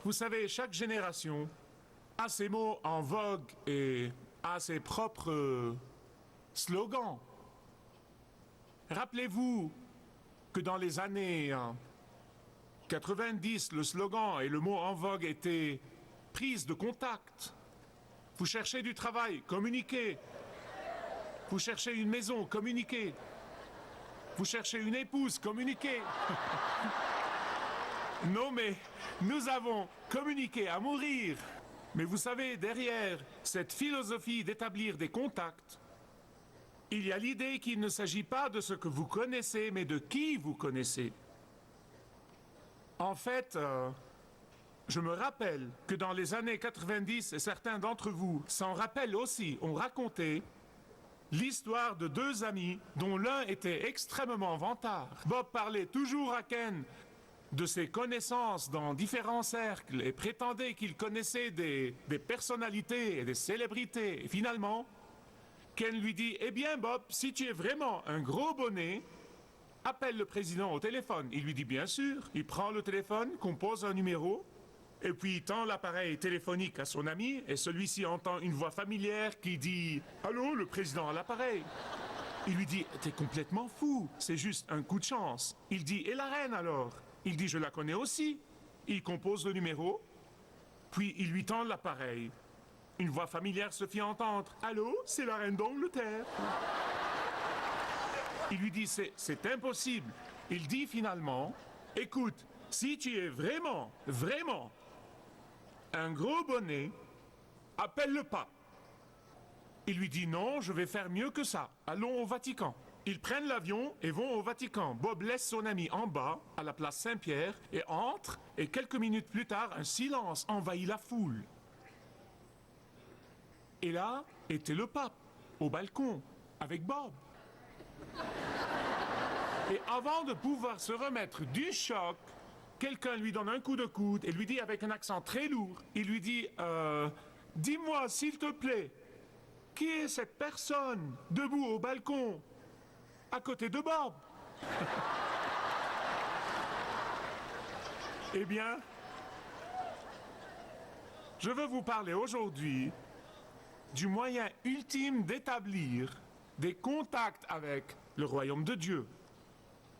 Vous savez, chaque génération a ses mots en vogue et a ses propres slogans. Rappelez-vous que dans les années 90, le slogan et le mot en vogue étaient prise de contact. Vous cherchez du travail, communiquez. Vous cherchez une maison, communiquez. Vous cherchez une épouse, communiquez. Non mais nous avons communiqué à mourir. Mais vous savez, derrière cette philosophie d'établir des contacts, il y a l'idée qu'il ne s'agit pas de ce que vous connaissez, mais de qui vous connaissez. En fait, je me rappelle que dans les années 90, et certains d'entre vous s'en rappellent aussi, ont raconté l'histoire de deux amis dont l'un était extrêmement vantard. Bob parlait toujours à Ken de ses connaissances dans différents cercles et prétendait qu'il connaissait des personnalités et des célébrités. Et finalement, Ken lui dit « Eh bien Bob, si tu es vraiment un gros bonnet, appelle le président au téléphone. » Il lui dit « Bien sûr. » Il prend le téléphone, compose un numéro, et puis il tend l'appareil téléphonique à son ami, et celui-ci entend une voix familière qui dit « Allô, le président à l'appareil ?» Il lui dit « T'es complètement fou, c'est juste un coup de chance. » Il dit « Et la reine alors ?» Il dit « Je la connais aussi. » Il compose le numéro, puis il lui tend l'appareil. Une voix familière se fit entendre. « Allô, c'est la reine d'Angleterre. » Il lui dit « C'est impossible. » Il dit finalement « Écoute, si tu es vraiment un gros bonnet, appelle le pape. » Il lui dit « Non, je vais faire mieux que ça. Allons au Vatican. » Ils prennent l'avion et vont au Vatican. Bob laisse son ami en bas, à la place Saint-Pierre, et entre, et quelques minutes plus tard, un silence envahit la foule. Et là était le pape, au balcon, avec Bob. Et avant de pouvoir se remettre du choc, quelqu'un lui donne un coup de coude et lui dit avec un accent très lourd, il lui dit « Dis-moi, s'il te plaît, qui est cette personne debout au balcon à côté de Bob ?» Eh bien, je veux vous parler aujourd'hui du moyen ultime d'établir des contacts avec le royaume de Dieu.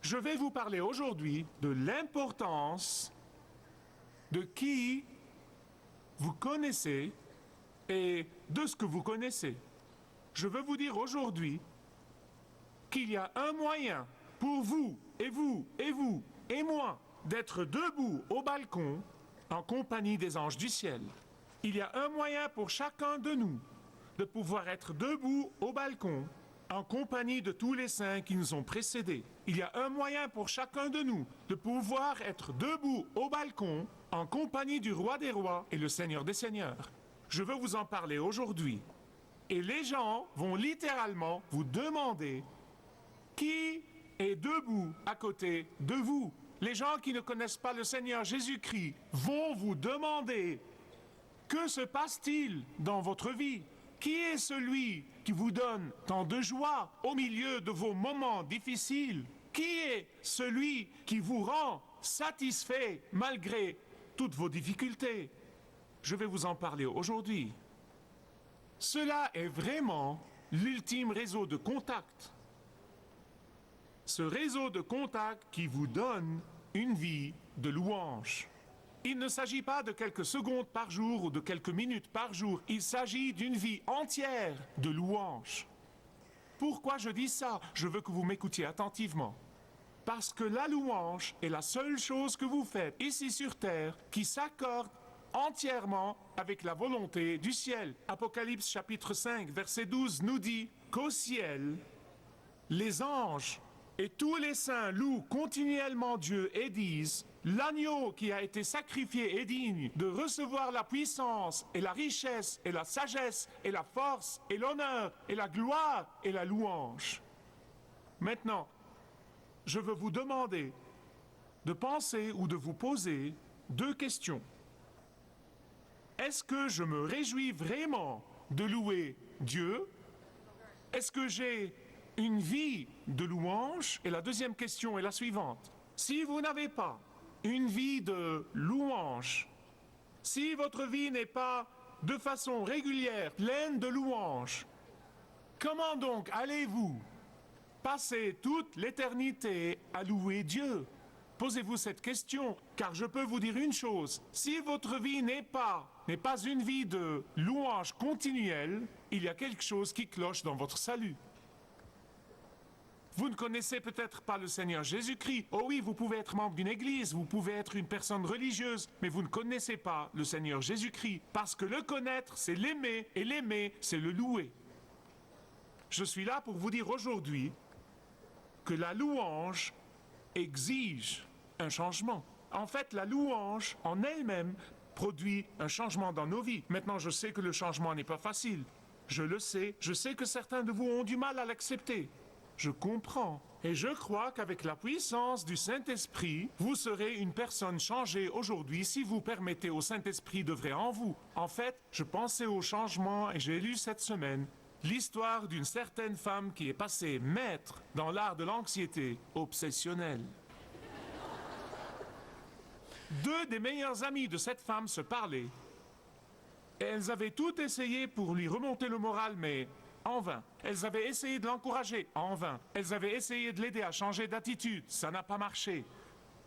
Je vais vous parler aujourd'hui de l'importance de qui vous connaissez et de ce que vous connaissez. Je veux vous dire aujourd'hui qu'il y a un moyen pour vous et moi d'être debout au balcon en compagnie des anges du ciel. Il y a un moyen pour chacun de nous de pouvoir être debout au balcon en compagnie de tous les saints qui nous ont précédés. Il y a un moyen pour chacun de nous de pouvoir être debout au balcon en compagnie du roi des rois et le seigneur des seigneurs. Je veux vous en parler aujourd'hui. Et les gens vont littéralement vous demander qui est debout à côté de vous. Les gens qui ne connaissent pas le Seigneur Jésus-Christ vont vous demander que se passe-t-il dans votre vie? Qui est celui qui vous donne tant de joie au milieu de vos moments difficiles? Qui est celui qui vous rend satisfait malgré toutes vos difficultés? Je vais vous en parler aujourd'hui. Cela est vraiment l'ultime réseau de contact. Ce réseau de contacts qui vous donne une vie de louange. Il ne s'agit pas de quelques secondes par jour ou de quelques minutes par jour. Il s'agit d'une vie entière de louange. Pourquoi je dis ça? Je veux que vous m'écoutiez attentivement. Parce que la louange est la seule chose que vous faites ici sur terre qui s'accorde entièrement avec la volonté du ciel. Apocalypse chapitre 5, verset 12 nous dit qu'au ciel, les anges et tous les saints louent continuellement Dieu et disent « L'agneau qui a été sacrifié est digne de recevoir la puissance et la richesse et la sagesse et la force et l'honneur et la gloire et la louange. » Maintenant, je veux vous demander de penser ou de vous poser deux questions. Est-ce que je me réjouis vraiment de louer Dieu? Est-ce que j'ai une vie de louange? Et la deuxième question est la suivante. Si vous n'avez pas une vie de louange, Si votre vie n'est pas de façon régulière, pleine de louanges, comment donc allez-vous passer toute l'éternité à louer Dieu? Posez-vous cette question, car je peux vous dire une chose, si votre vie n'est pas une vie de louange continuelle, il y a quelque chose qui cloche dans votre salut. Vous ne connaissez peut-être pas le Seigneur Jésus-Christ. Oh oui, vous pouvez être membre d'une église, vous pouvez être une personne religieuse, mais vous ne connaissez pas le Seigneur Jésus-Christ. Parce que le connaître, c'est l'aimer, et l'aimer, c'est le louer. Je suis là pour vous dire aujourd'hui que la louange exige un changement. En fait, la louange en elle-même produit un changement dans nos vies. Maintenant, je sais que le changement n'est pas facile. Je le sais. Je sais que certains de vous ont du mal à l'accepter. Je comprends. Et je crois qu'avec la puissance du Saint-Esprit, vous serez une personne changée aujourd'hui si vous permettez au Saint-Esprit d'œuvrer en vous. En fait, je pensais au changement et j'ai lu cette semaine l'histoire d'une certaine femme qui est passée maître dans l'art de l'anxiété obsessionnelle. Deux des meilleurs amis de cette femme se parlaient. Et elles avaient tout essayé pour lui remonter le moral, mais en vain. Elles avaient essayé de l'encourager, en vain. Elles avaient essayé de l'aider à changer d'attitude, ça n'a pas marché.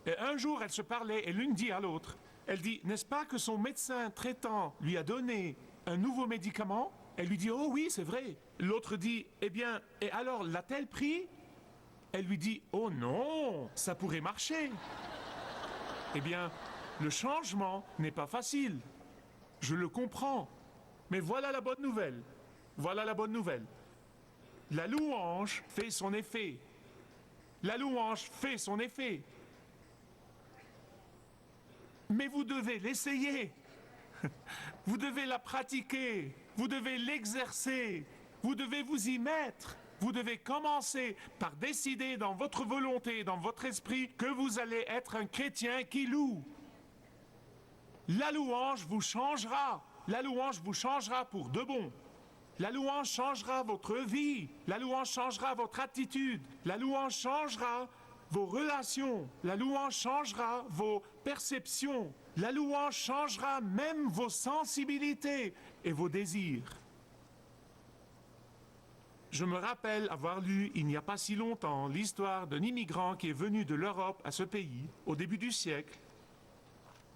Et un jour, elles se parlaient et l'une dit à l'autre, elle dit, n'est-ce pas que son médecin traitant lui a donné un nouveau médicament? Elle lui dit, oh oui, c'est vrai. L'autre dit, eh bien, et alors l'a-t-elle pris? Elle lui dit, oh non, ça pourrait marcher. Eh bien, le changement n'est pas facile. Je le comprends. Mais voilà la bonne nouvelle. Voilà la bonne nouvelle. La louange fait son effet. La louange fait son effet. Mais vous devez l'essayer. Vous devez la pratiquer. Vous devez l'exercer. Vous devez vous y mettre. Vous devez commencer par décider dans votre volonté, dans votre esprit, que vous allez être un chrétien qui loue. La louange vous changera. La louange vous changera pour de bon. La louange changera votre vie. La louange changera votre attitude. La louange changera vos relations. La louange changera vos perceptions. La louange changera même vos sensibilités et vos désirs. Je me rappelle avoir lu, il n'y a pas si longtemps, l'histoire d'un immigrant qui est venu de l'Europe à ce pays, au début du siècle,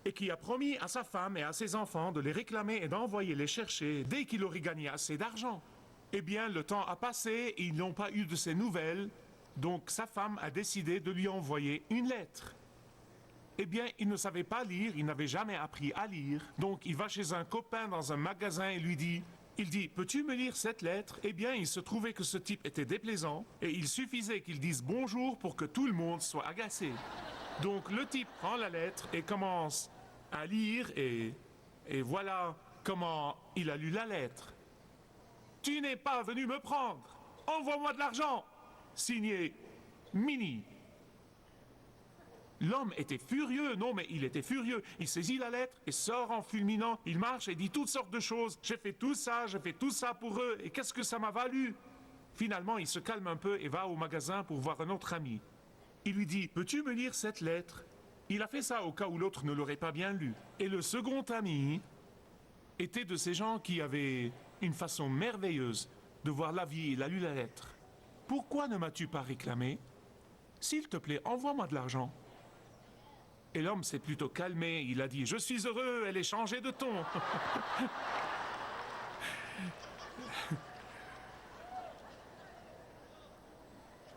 et qui a promis à sa femme et à ses enfants de les réclamer et d'envoyer les chercher dès qu'il aurait gagné assez d'argent. Eh bien, le temps a passé et ils n'ont pas eu de ses nouvelles, donc sa femme a décidé de lui envoyer une lettre. Eh bien, il ne savait pas lire, il n'avait jamais appris à lire, donc il va chez un copain dans un magasin et lui dit... Il dit, peux-tu me lire cette lettre? Eh bien, il se trouvait que ce type était déplaisant et il suffisait qu'il dise bonjour pour que tout le monde soit agacé. Donc le type prend la lettre et commence à lire et voilà comment il a lu la lettre. Tu n'es pas venu me prendre. Envoie-moi de l'argent. Signé Mini. L'homme était furieux, non mais il était furieux. Il saisit la lettre et sort en fulminant. Il marche et dit toutes sortes de choses. J'ai fait tout ça pour eux. Et qu'est-ce que ça m'a valu? Finalement, il se calme un peu et va au magasin pour voir un autre ami. Il lui dit, peux-tu me lire cette lettre? Il a fait ça au cas où l'autre ne l'aurait pas bien lu. Et le second ami était de ces gens qui avaient une façon merveilleuse de voir la vie. Il a lu la lettre. Pourquoi ne m'as-tu pas réclamé? S'il te plaît, envoie-moi de l'argent. Et l'homme s'est plutôt calmé, il a dit « Je suis heureux, elle est changée de ton !»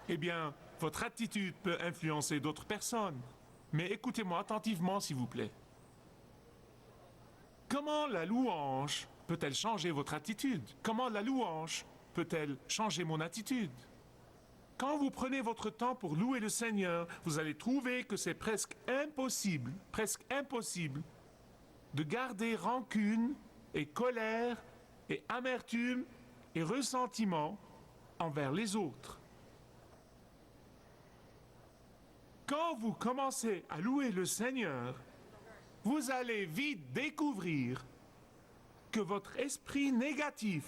Eh bien, votre attitude peut influencer d'autres personnes. Mais écoutez-moi attentivement, s'il vous plaît. Comment la louange peut-elle changer votre attitude? Comment la louange peut-elle changer mon attitude? Quand vous prenez votre temps pour louer le Seigneur, vous allez trouver que c'est presque impossible de garder rancune et colère et amertume et ressentiment envers les autres. Quand vous commencez à louer le Seigneur, vous allez vite découvrir que votre esprit négatif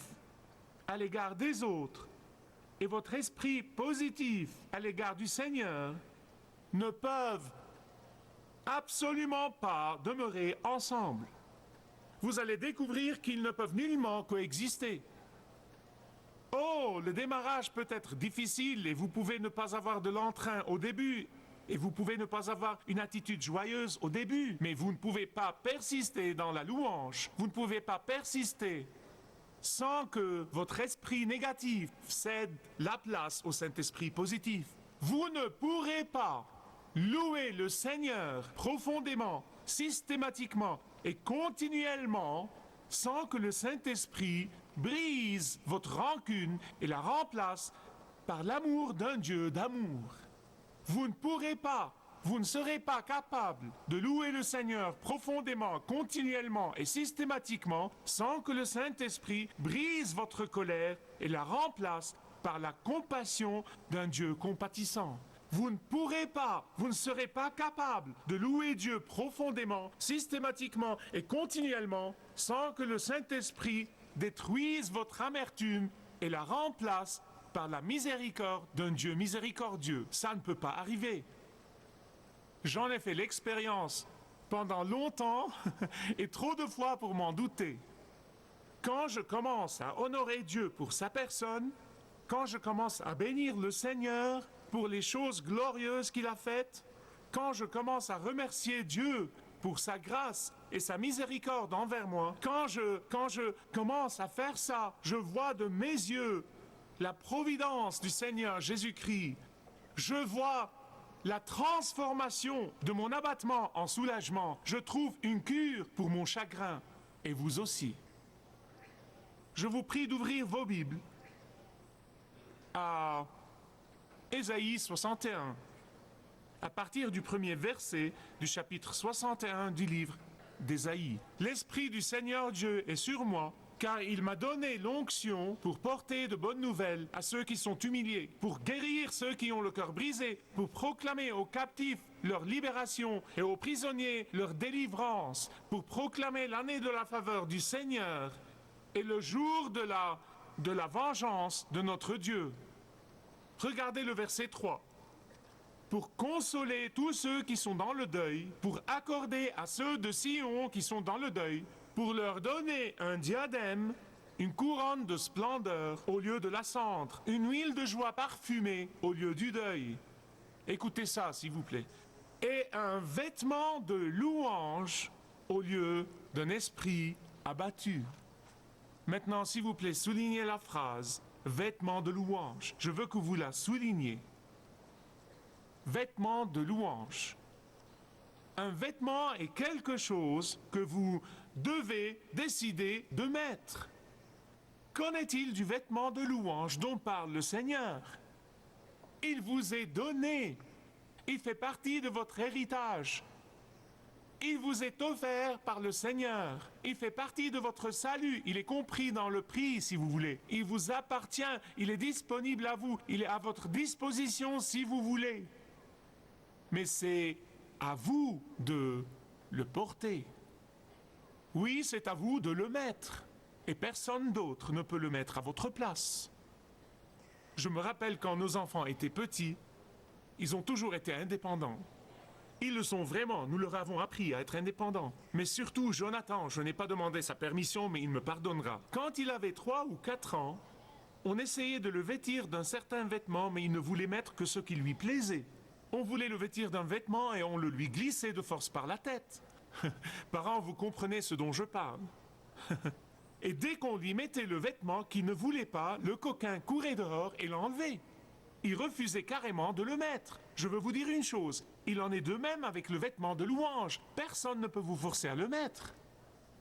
à l'égard des autres et votre esprit positif à l'égard du Seigneur ne peuvent absolument pas demeurer ensemble. vous allez découvrir qu'ils ne peuvent nullement coexister. Oh, le démarrage peut être difficile et vous pouvez ne pas avoir de l'entrain au début. Et vous pouvez ne pas avoir une attitude joyeuse au début. Mais vous ne pouvez pas persister dans la louange. Vous ne pouvez pas persister sans que votre esprit négatif cède la place au Saint-Esprit positif. Vous ne pourrez pas louer le Seigneur profondément, systématiquement et continuellement sans que le Saint-Esprit brise votre rancune et la remplace par l'amour d'un Dieu d'amour. Vous ne pourrez pas, vous ne serez pas capable de louer le Seigneur profondément, continuellement et systématiquement sans que le Saint-Esprit brise votre colère et la remplace par la compassion d'un Dieu compatissant. Vous ne pourrez pas, vous ne serez pas capable de louer Dieu profondément, systématiquement et continuellement sans que le Saint-Esprit détruise votre amertume et la remplace par la miséricorde d'un Dieu miséricordieux. Ça ne peut pas arriver. J'en ai fait l'expérience pendant longtemps et trop de fois pour m'en douter. Quand je commence à honorer Dieu pour sa personne, quand je commence à bénir le Seigneur pour les choses glorieuses qu'il a faites, quand je commence à remercier Dieu pour sa grâce et sa miséricorde envers moi, quand je commence à faire ça, je vois de mes yeux la providence du Seigneur Jésus-Christ. Je vois la transformation de mon abattement en soulagement. Je trouve une cure pour mon chagrin, et vous aussi. Je vous prie d'ouvrir vos Bibles à Ésaïe 61, à partir du premier verset du chapitre 61 du livre d'Ésaïe. L'Esprit du Seigneur Dieu est sur moi, car il m'a donné l'onction pour porter de bonnes nouvelles à ceux qui sont humiliés, pour guérir ceux qui ont le cœur brisé, pour proclamer aux captifs leur libération et aux prisonniers leur délivrance, pour proclamer l'année de la faveur du Seigneur et le jour de la vengeance de notre Dieu. Regardez le verset 3. Pour consoler tous ceux qui sont dans le deuil, pour accorder à ceux de Sion qui sont dans le deuil, pour leur donner un diadème, une couronne de splendeur au lieu de la cendre, une huile de joie parfumée au lieu du deuil. Écoutez ça, s'il vous plaît. Et un vêtement de louange au lieu d'un esprit abattu. Maintenant, s'il vous plaît, soulignez la phrase « vêtement de louange ». Je veux que vous la souligniez. Vêtement de louange. Un vêtement est quelque chose que vous devez décider de mettre. Qu'en est-il du vêtement de louange dont parle le Seigneur? Il vous est donné. Il fait partie de votre héritage. Il vous est offert par le Seigneur. Il fait partie de votre salut. Il est compris dans le prix, si vous voulez. Il vous appartient. Il est disponible à vous. Il est à votre disposition si vous voulez. Mais c'est à vous de le porter. Oui, c'est à vous de le mettre. Et personne d'autre ne peut le mettre à votre place. Je me rappelle quand nos enfants étaient petits, ils ont toujours été indépendants. Ils le sont vraiment, nous leur avons appris à être indépendants. Mais surtout, Jonathan, je n'ai pas demandé sa permission, mais il me pardonnera. Quand il avait 3 ou 4 ans, on essayait de le vêtir d'un certain vêtement, mais il ne voulait mettre que ce qui lui plaisait. On voulait le vêtir d'un vêtement et on le lui glissait de force par la tête. Parents, vous comprenez ce dont je parle. Et dès qu'on lui mettait le vêtement qu'il ne voulait pas, le coquin courait dehors et l'enlevait. Il refusait carrément de le mettre. Je veux vous dire une chose, il en est de même avec le vêtement de louange. Personne ne peut vous forcer à le mettre.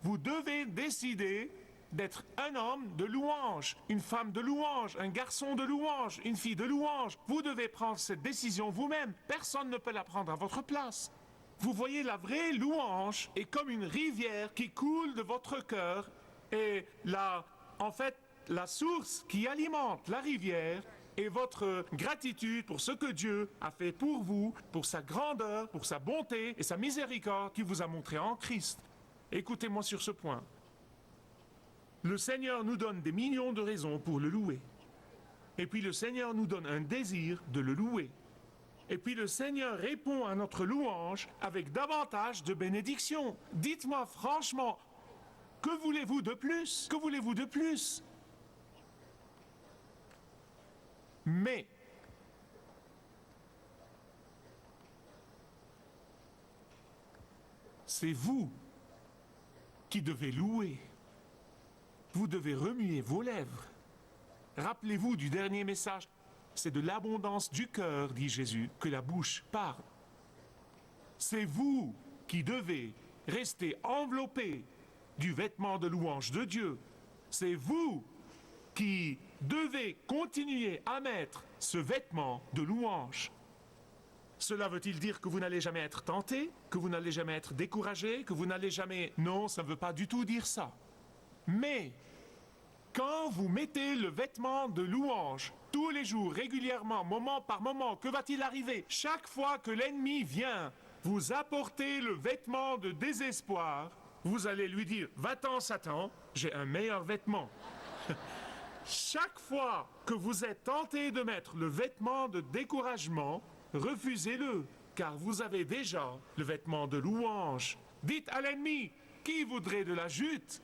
Vous devez décider d'être un homme de louange, une femme de louange, un garçon de louange, une fille de louange. Vous devez prendre cette décision vous-même. Personne ne peut la prendre à votre place. Vous voyez, la vraie louange est comme une rivière qui coule de votre cœur et la source qui alimente la rivière est votre gratitude pour ce que Dieu a fait pour vous, pour sa grandeur, pour sa bonté et sa miséricorde qu'il vous a montré en Christ. Écoutez-moi sur ce point. Le Seigneur nous donne des millions de raisons pour le louer. Et puis le Seigneur nous donne un désir de le louer. Et puis le Seigneur répond à notre louange avec davantage de bénédictions. Dites-moi franchement, Que voulez-vous de plus? Que voulez-vous de plus? Mais c'est vous qui devez louer. Vous devez remuer vos lèvres. Rappelez-vous du dernier message. C'est de l'abondance du cœur, dit Jésus, que la bouche parle. C'est vous qui devez rester enveloppé du vêtement de louange de Dieu. C'est vous qui devez continuer à mettre ce vêtement de louange. Cela veut-il dire que vous n'allez jamais être tenté, que vous n'allez jamais être découragé, que vous n'allez jamais... Non, ça ne veut pas du tout dire ça. Mais quand vous mettez le vêtement de louange tous les jours, régulièrement, moment par moment, que va-t-il arriver? Chaque fois que l'ennemi vient vous apporter le vêtement de désespoir, vous allez lui dire « Va-t'en, Satan, j'ai un meilleur vêtement ». Chaque fois que vous êtes tenté de mettre le vêtement de découragement, refusez-le, car vous avez déjà le vêtement de louange. Dites à l'ennemi, qui voudrait de la jute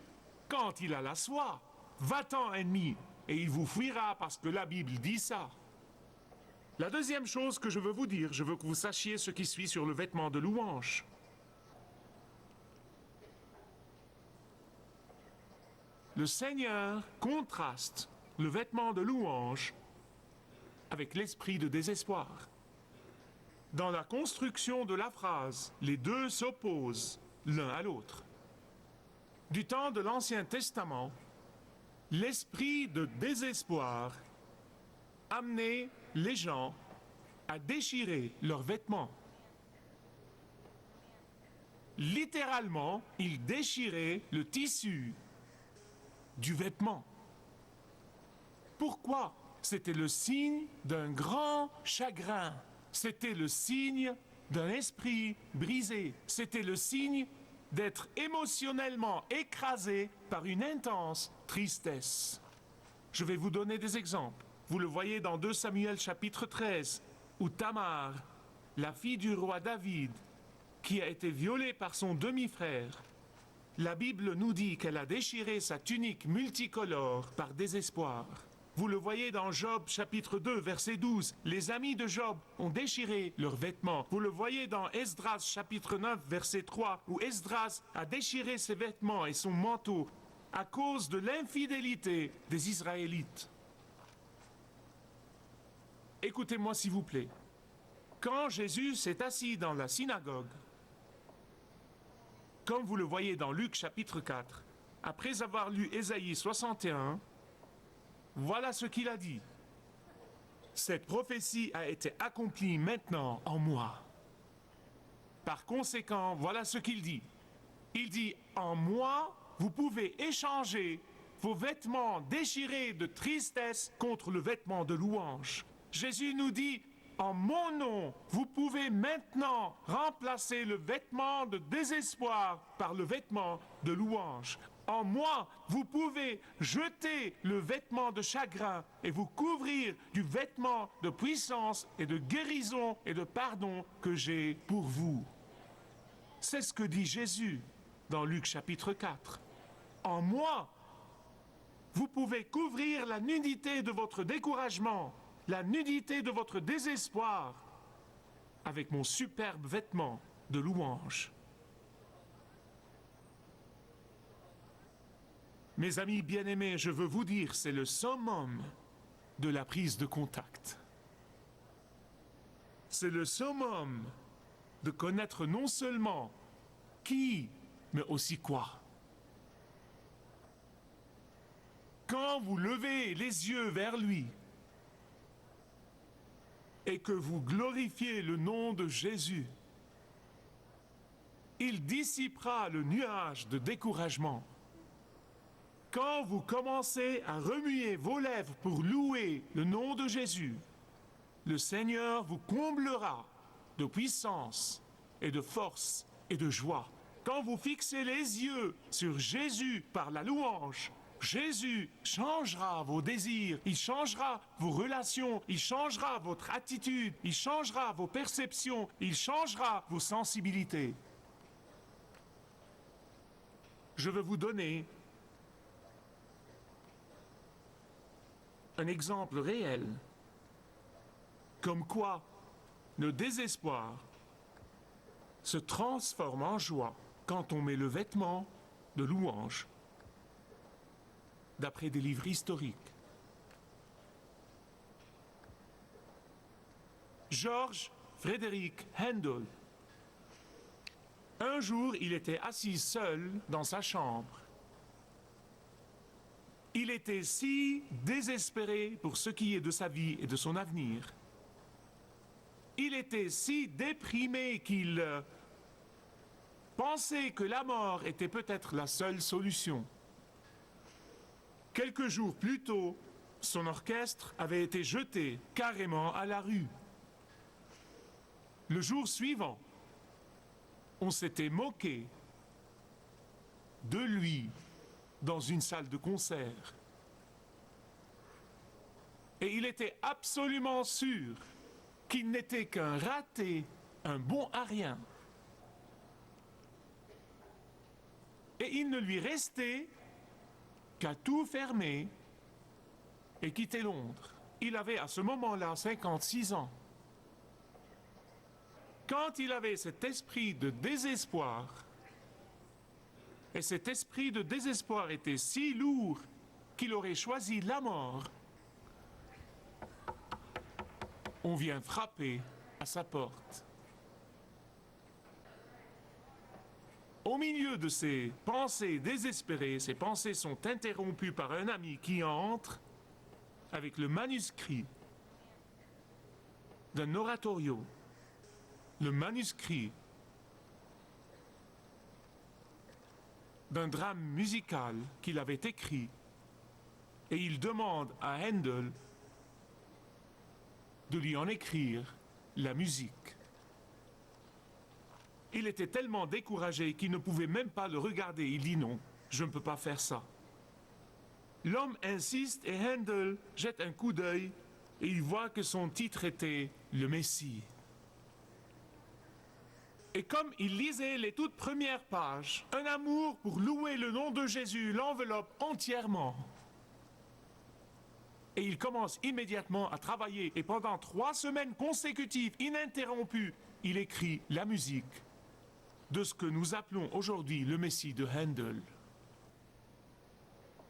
quand il a la soie? Va-t'en, ennemi, et il vous fuira parce que la Bible dit ça. La deuxième chose que je veux vous dire, je veux que vous sachiez ce qui suit sur le vêtement de louange. Le Seigneur contraste le vêtement de louange avec l'esprit de désespoir. Dans la construction de la phrase, les deux s'opposent l'un à l'autre. Du temps de l'Ancien Testament, l'esprit de désespoir amenait les gens à déchirer leurs vêtements. Littéralement, ils déchiraient le tissu du vêtement. Pourquoi? C'était le signe d'un grand chagrin. C'était le signe d'un esprit brisé. C'était le signe d'être émotionnellement écrasé par une intense tristesse. Je vais vous donner des exemples. Vous le voyez dans 2 Samuel chapitre 13, où Tamar, la fille du roi David, qui a été violée par son demi-frère, la Bible nous dit qu'elle a déchiré sa tunique multicolore par désespoir. Vous le voyez dans Job chapitre 2 verset 12. Les amis de Job ont déchiré leurs vêtements. Vous le voyez dans Esdras chapitre 9 verset 3 où Esdras a déchiré ses vêtements et son manteau à cause de l'infidélité des Israélites. Écoutez-moi s'il vous plaît. Quand Jésus s'est assis dans la synagogue, comme vous le voyez dans Luc chapitre 4, après avoir lu Ésaïe 61, voilà ce qu'il a dit. Cette prophétie a été accomplie maintenant en moi. Par conséquent, voilà ce qu'il dit. Il dit, en moi, vous pouvez échanger vos vêtements déchirés de tristesse contre le vêtement de louange. Jésus nous dit, en mon nom, vous pouvez maintenant remplacer le vêtement de désespoir par le vêtement de louange. En moi, vous pouvez jeter le vêtement de chagrin et vous couvrir du vêtement de puissance et de guérison et de pardon que j'ai pour vous. C'est ce que dit Jésus dans Luc chapitre 4. En moi, vous pouvez couvrir la nudité de votre découragement, la nudité de votre désespoir avec mon superbe vêtement de louange. Mes amis bien-aimés, je veux vous dire, c'est le summum de la prise de contact. C'est le summum de connaître non seulement qui, mais aussi quoi. Quand vous levez les yeux vers lui et que vous glorifiez le nom de Jésus, il dissipera le nuage de découragement. Quand vous commencez à remuer vos lèvres pour louer le nom de Jésus, le Seigneur vous comblera de puissance et de force et de joie. Quand vous fixez les yeux sur Jésus par la louange, Jésus changera vos désirs, il changera vos relations, il changera votre attitude, il changera vos perceptions, il changera vos sensibilités. Je veux vous donner un exemple réel, comme quoi le désespoir se transforme en joie quand on met le vêtement de louange, d'après des livres historiques. George Frédéric Handel. Un jour, il était assis seul dans sa chambre. Il était si désespéré pour ce qui est de sa vie et de son avenir. Il était si déprimé qu'il pensait que la mort était peut-être la seule solution. Quelques jours plus tôt, son orchestre avait été jeté carrément à la rue. Le jour suivant, on s'était moqué de lui dans une salle de concert. Et il était absolument sûr qu'il n'était qu'un raté, un bon à rien. Et il ne lui restait qu'à tout fermer et quitter Londres. Il avait à ce moment-là 56 ans. Quand il avait cet esprit de désespoir, et cet esprit de désespoir était si lourd qu'il aurait choisi la mort, on vient frapper à sa porte. Au milieu de ces pensées désespérées, ces pensées sont interrompues par un ami qui entre avec le manuscrit d'un oratorio, le manuscrit d'un drame musical qu'il avait écrit, et il demande à Handel de lui en écrire la musique. Il était tellement découragé qu'il ne pouvait même pas le regarder. Il dit non, je ne peux pas faire ça. L'homme insiste et Handel jette un coup d'œil et il voit que son titre était Le Messie. Et comme il lisait les toutes premières pages, un amour pour louer le nom de Jésus l'enveloppe entièrement. Et il commence immédiatement à travailler. Et pendant 3 semaines consécutives, ininterrompues, il écrit la musique de ce que nous appelons aujourd'hui le Messie de Handel.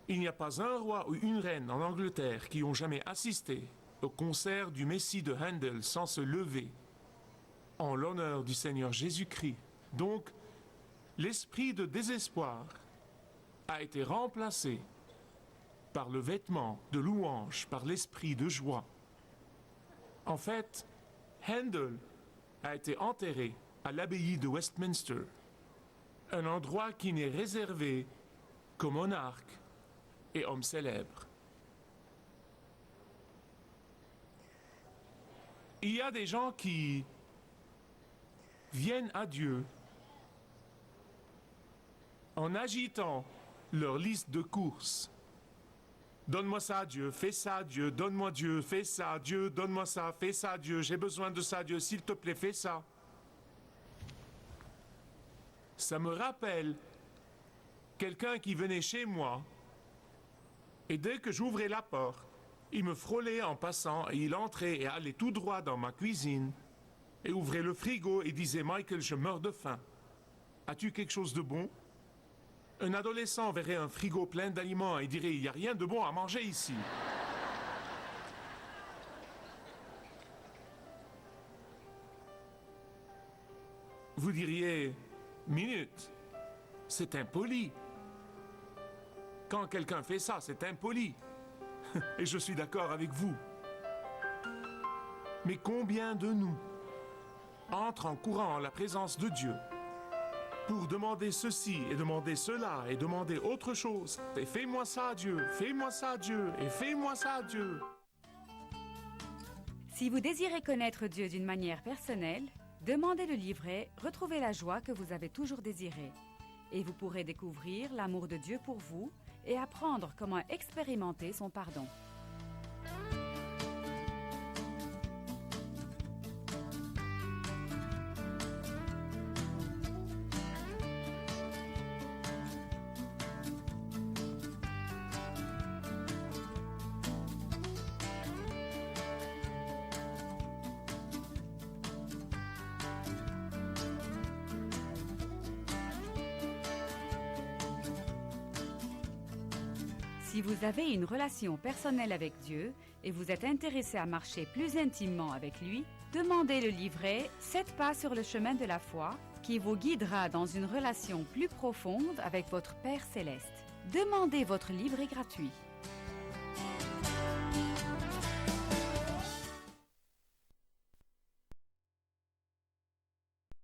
Il n'y a pas un roi ou une reine en Angleterre qui ont jamais assisté au concert du Messie de Handel sans se lever en l'honneur du Seigneur Jésus-Christ. Donc, l'esprit de désespoir a été remplacé par le vêtement de louange, par l'esprit de joie. En fait, Handel a été enterré à l'abbaye de Westminster, un endroit qui n'est réservé qu'aux monarques et hommes célèbres. Il y a des gens qui viennent à Dieu en agitant leur liste de courses. Donne-moi ça, Dieu, fais ça, Dieu, donne-moi Dieu, fais ça, Dieu, donne-moi ça, fais ça, Dieu, j'ai besoin de ça, Dieu, s'il te plaît, fais ça. Ça me rappelle quelqu'un qui venait chez moi et dès que j'ouvrais la porte, il me frôlait en passant et il entrait et allait tout droit dans ma cuisine et ouvrait le frigo et disait « Michael, je meurs de faim. As-tu quelque chose de bon ?» Un adolescent verrait un frigo plein d'aliments et dirait « Il n'y a rien de bon à manger ici. » Vous diriez « Minute, c'est impoli. Quand quelqu'un fait ça, c'est impoli. » Et je suis d'accord avec vous. Mais combien de nous entrent en courant en la présence de Dieu pour demander ceci et demander cela et demander autre chose. Et fais-moi ça, Dieu, fais-moi ça, Dieu, et fais-moi ça, Dieu. Si vous désirez connaître Dieu d'une manière personnelle, demandez le livret « Retrouvez la joie que vous avez toujours désirée » et vous pourrez découvrir l'amour de Dieu pour vous et apprendre comment expérimenter son pardon. Si vous avez une relation personnelle avec Dieu et vous êtes intéressé à marcher plus intimement avec lui, demandez le livret « 7 pas sur le chemin de la foi » qui vous guidera dans une relation plus profonde avec votre Père céleste. Demandez votre livret gratuit.